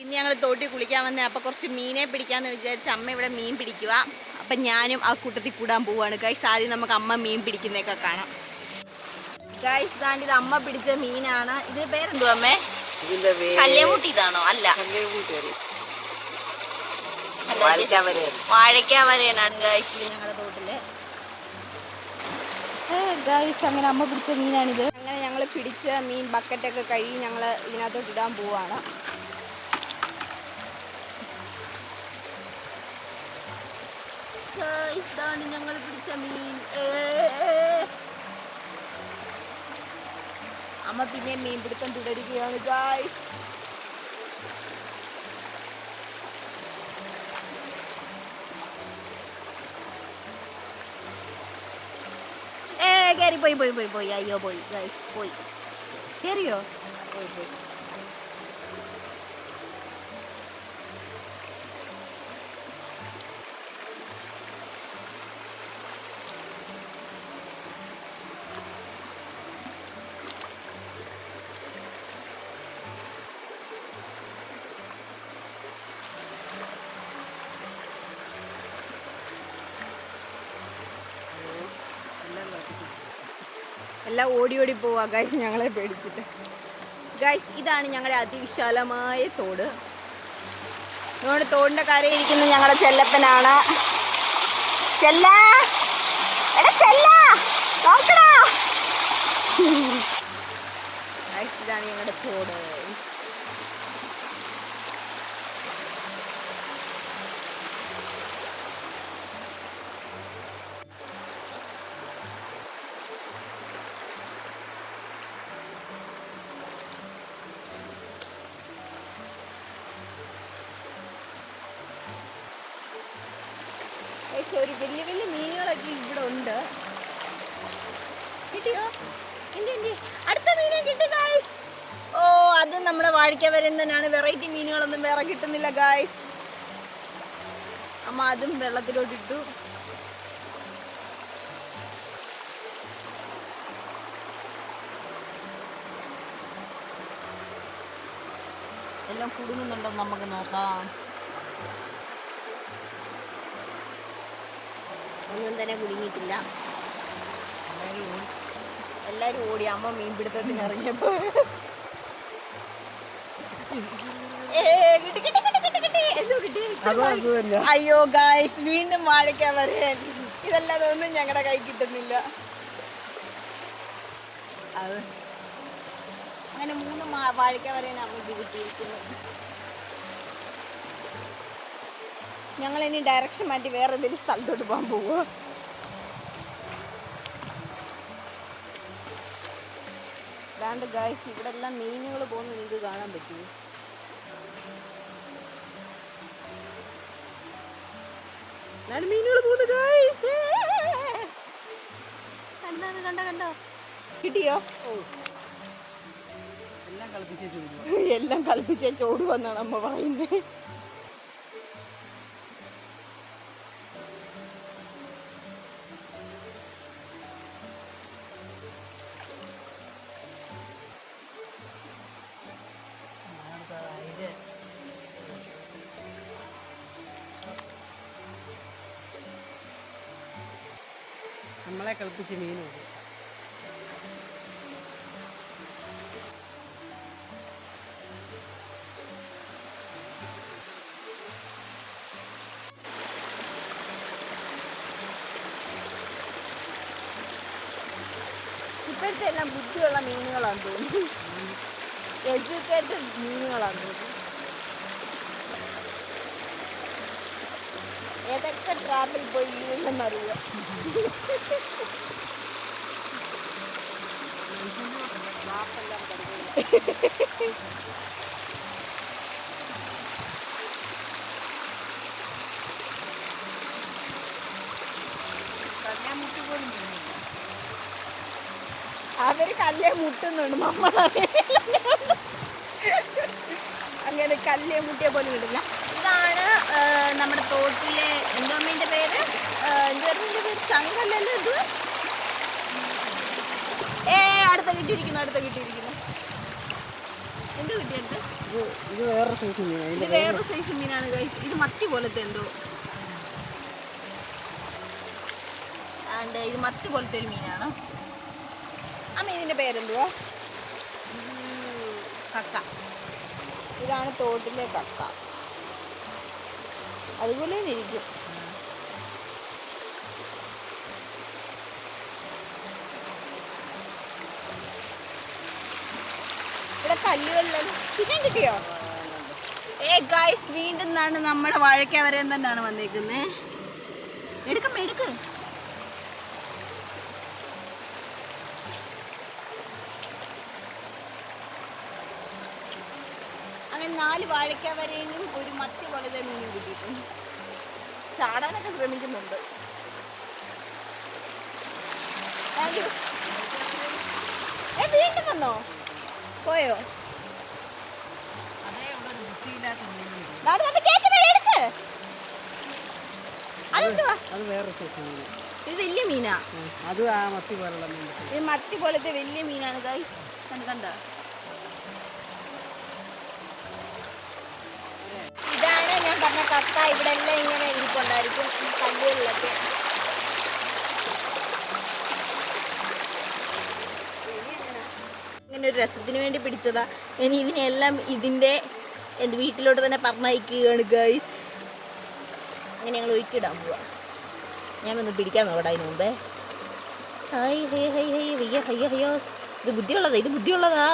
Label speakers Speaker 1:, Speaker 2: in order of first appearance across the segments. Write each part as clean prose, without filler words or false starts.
Speaker 1: ഇന്ന് ഞങ്ങൾ തോട്ടിൽ കുളിക്കാൻ വന്നേ. അപ്പോൾ കുറച്ച് മീനെ പിടിക്കാമെന്ന് വിചാരിച്ച് അമ്മ ഇവിടെ മീൻ പിടിക്കുക. അപ്പം ഞാനും ആ കൂട്ടത്തിൽ കൂടാൻ പോവുകയാണ് ഗൈസ്. ആദ്യം നമുക്ക് അമ്മ മീൻ പിടിക്കുന്നതൊക്കെ കാണാം. ഗൈസ് ദാണ്ട് ഇത് അമ്മ പിടിച്ച മീനാണ്. ഇതിന് പേരെന്തുവാ അമ്മേ? കല്ലേമുട്ടി. ഇതാണോ? അല്ല, വാഴയ്ക്കാവരേനാണ് ഗൈസ് ഞങ്ങളുടെ തോട്ടില്. ഗൈസ് അങ്ങനെ അമ്മ പിടിച്ച മീനാണിത്. അങ്ങനെ ഞങ്ങൾ പിടിച്ച മീൻ ബക്കറ്റൊക്കെ കഴുകി ഞങ്ങൾ ഇതിനകത്തോട്ട് ഇടാൻ പോവാണ്. ഇതാണ് ഞങ്ങൾ പിടിച്ച മീൻ. അമ്മ പിന്നെ മീൻ പിടുത്തം തുടരുകയാണ് ഗൈസ്. കേറി പോയി. അയ്യോ പോയി ഗൈസ്, പോയി. കേറിയോ? പോയി. എല്ലാം ഓടി പോവാ ഗൈസ് ഞങ്ങളെ പേടിച്ചിട്ട്. ഗൈസ് ഇതാണ് ഞങ്ങളുടെ അതിവിശാലമായ തോട്. നമ്മുടെ തോടിൻ്റെ കരയിൽ ഇരിക്കുന്ന ഞങ്ങളുടെ ചെല്ലപ്പനാണ്. ചെല്ലാ, എടാ ചെല്ലാ, നോക്കടാ. ഗൈസ് ഇതാണ് ഞങ്ങളുടെ തോട്. ഒരു വലിയ മീനുകളൊക്കെ ഇവിടെ ഉണ്ട്. കിട്ടിയോ? അടുത്ത മീനെ കിട്ടി ഗായ്സ്. ഓ, അത് നമ്മുടെ വാഴയ്ക്കാവരൻ തന്നെയാണ്. വെറൈറ്റി മീനുകളൊന്നും വേറെ കിട്ടുന്നില്ല ഗായ്സ്. അമ്മ അതും വെള്ളത്തിലോട്ടിട്ടു. എല്ലാം കുടുങ്ങുന്നുണ്ടോ നമുക്ക് നോക്കാം. ഒന്നും തന്നെ കുടുങ്ങിയിട്ടില്ല. എല്ലാരും ഓടി അമ്മ മീൻപിടുത്തത്തിന് ഇറങ്ങിയപ്പോ. അയ്യോ ഗായ്സ്, വീണ്ടും വാഴയ്ക്കാവരൻ. ഇതല്ലാതെ ഒന്നും ഞങ്ങളുടെ കൈ കിട്ടുന്നില്ല. അങ്ങനെ 3 വാഴയ്ക്കാവരൻ അമ്മയ്ക്ക് കിട്ടിയിരിക്കുന്നു. ഞങ്ങൾ ഇനി ഡയറക്ഷൻ മാറ്റി വേറെ എന്തെങ്കിലും സ്ഥലത്തോട്ട് പോകാൻ പോവുക. അതാണ്ട് ഗായ്സ് ഇവിടെ എല്ലാം മീനുകൾ പോകുന്നത് നിങ്ങൾക്ക് കാണാൻ പറ്റുമോ? മീനുകൾ പോകുന്നു ഗായ്സ്. കണ്ടോ? കിട്ടിയോ? എല്ലാം കളിപ്പിച്ചേ ചോടുവെന്നാണ് അമ്മ പറയുന്നത്.
Speaker 2: നമ്മളെ കളിപ്പിച്ച് മീനും
Speaker 1: ഇപ്പോഴത്തെ എല്ലാം ബുദ്ധിയുള്ള മീനുകളാന്ന് തോന്നുന്നു. എഡ്യൂക്കേറ്റഡ് മീനുകളാന്ന് തോന്നുന്നു. ഏതൊക്കെ ട്രാപ്പിൽ പോയി വീഴുമെന്നറിയാം. അവര് കല്ലേ മുട്ടുന്നുണ്ട്. അങ്ങനെ കല്ലേ മുട്ടിയ പോലെ വിടില്ല. ഇതാണ് നമ്മുടെ തോട്ടിലെ എന്തോമ്മേൻ്റെ പേര്, ശങ്കല്ലല്ലോ ഇത്. അടുത്ത കിട്ടിയിരിക്കുന്നു. എന്ത് കിട്ടിയിട്ട്
Speaker 2: ഇത് വേറെ സൈസ് മീനാണ്.
Speaker 1: ഇത് വേറൊരു സൈസ് മീനാണ് ഗൈസ്. ഇത് മത്തി പോലത്തെ എന്തോ. ആണ്ട് ഇത് മത്തി പോലത്തെ ഒരു മീനാണ്. ആ മീനിന്റെ പേരെന്തുവാ? കക്ക. ഇതാണ് തോട്ടിലെ കക്ക. അതുപോലെ തന്നെ ഇരിക്കും. ഇവിടെ കല്ലുകളിലും പിന്നെ കിട്ടിയോ? ഗൈസ് വീണ്ടും നിന്നാണ് നമ്മുടെ വാഴയ്ക്ക വരെ തന്നെയാണ് വന്നേക്കുന്നത്. എടുക്കും എടുക്ക്. അങ്ങനെ 4 വാഴയ്ക്ക വരേനും ഒരു മത്തി പോലത്തെ മീനും കിട്ടിയിട്ടുണ്ട്. ചാടാനൊക്കെ ശ്രമിക്കുന്നുണ്ട്. വീണ്ടും വന്നോ? പോയോ?
Speaker 2: അത് വേറെ സൈസ് മീൻ.
Speaker 1: ഇത് വലിയ മീനാ.
Speaker 2: അത് ആ മത്തി പോലുള്ള മീൻ.
Speaker 1: ഇത് മത്തി പോലത്തെ വലിയ മീനാണ് ഗൈസ്. കണ്ട ഇതാണ് ഞാൻ പറഞ്ഞ കക്ക. ഇവിടെ എല്ലാം ഇങ്ങനെ ഇരിപ്പുണ്ടായിരിക്കും ഈ കല്ലുകളിലൊക്കെ. ഇങ്ങനെ ഒരു രസത്തിന് വേണ്ടി പിടിച്ചതാ. ഇനി ഇതിനെല്ലാം ഇതിൻ്റെ വീട്ടിലോട്ട് തന്നെ പറഞ്ഞയക്കുകയാണ് ഗൈസ്. അങ്ങനെ ഞങ്ങൾ ഒഴിക്കിടാൻ പോവാ. ഞാൻ ഒന്ന് പിടിക്കാൻ നോക്കട്ടെ അതിന് മുമ്പേ. ഹൈ ഹൈ ഹൈ ഹൈ ഹയ്യ ഹയ്യ ഹയ്യോ. ഇത് ബുദ്ധിയുള്ളതാ, ഇത് ബുദ്ധിയുള്ളതാ.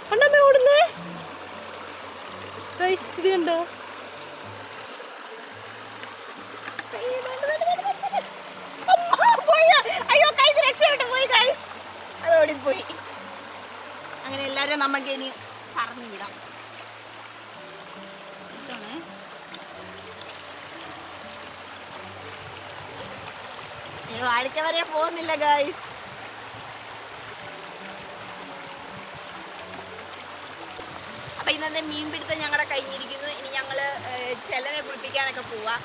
Speaker 1: കണ്ടമ്മേ ഓടുന്നേ. ഇത് കണ്ടോ? അയ്യോ കൈ രക്ഷപ്പെട്ടു പോയി ഗൈസ്. അത് ഓടിപ്പോയി. അങ്ങനെ എല്ലാവരും നമുക്ക് ഇനി പറഞ്ഞു വിടാം. വാഴയ്ക്ക വരെ പോകുന്നില്ല ഗൈസ്. അപ്പൊ ഇന്നത്തെ മീൻ പിടുത്തം ഞങ്ങളുടെ കഴിഞ്ഞിരിക്കുന്നു. ഇനി ഞങ്ങള് ചെലനെ കുളിപ്പിക്കാനൊക്കെ പോവാ.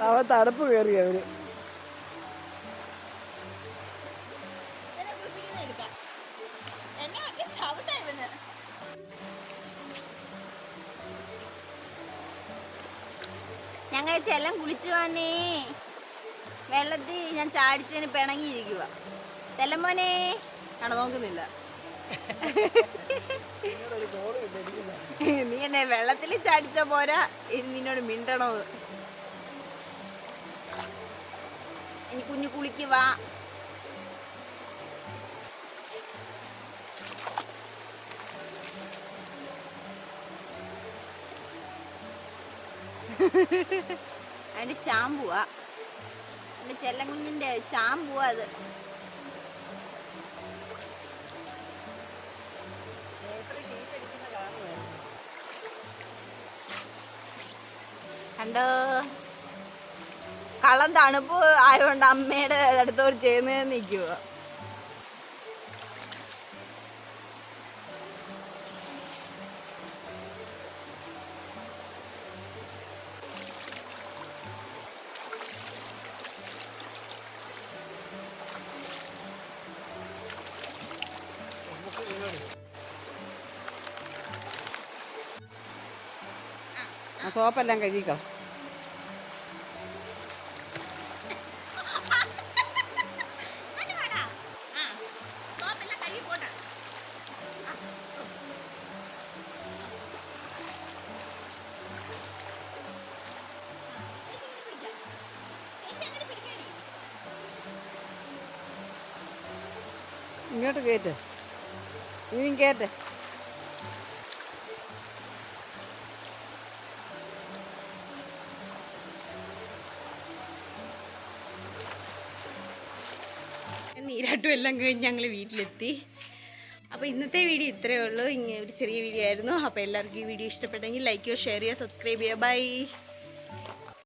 Speaker 2: അവൻ തണുപ്പ് കയറി അവന്.
Speaker 1: ഞങ്ങൾ ചെല്ലം കുളിച്ചു വന്നേ. വെള്ളത്തിൽ ഞാൻ ചാടിച്ചതിന് പിണങ്ങിയിരിക്കുക. ചെല്ലമ്മോനെ നോക്കുന്നില്ല. നീ എന്നെ വെള്ളത്തിൽ ചാടിച്ച പോരാ, നിന്നോട് മിണ്ടണോ? ഇനി കുഞ്ഞു കുളിക്കുവാ. അതിന്റെ ഷാമ്പുവാ, എന്റെ ചെല്ലങ്കുഞ്ഞിന്റെ ഷാമ്പുവാ അത്. കണ്ടോ, കള്ളം തണുപ്പ് ആയതുകൊണ്ട് അമ്മയുടെ അടുത്തോട് ചേർന്ന് നിൽക്കുക.
Speaker 2: ആ സോപ്പെല്ലാം കഴുകിക്കോ. ഇങ്ങോട്ട് കയറ്റ് ഇനിയും കയറ്റ്.
Speaker 1: നീരാട്ടും എല്ലാം കഴിഞ്ഞ് ഞങ്ങൾ വീട്ടിലെത്തി. അപ്പോൾ ഇന്നത്തെ വീഡിയോ ഇത്രയേ ഉള്ളൂ. ഇങ്ങനെ ഒരു ചെറിയ വീഡിയോ ആയിരുന്നു. അപ്പോൾ എല്ലാവർക്കും ഈ വീഡിയോ ഇഷ്ടപ്പെട്ടെങ്കിൽ ലൈക്ക് ചെയ്യുക, ഷെയർ ചെയ്യുക, സബ്സ്ക്രൈബ് ചെയ്യുക. ബൈ.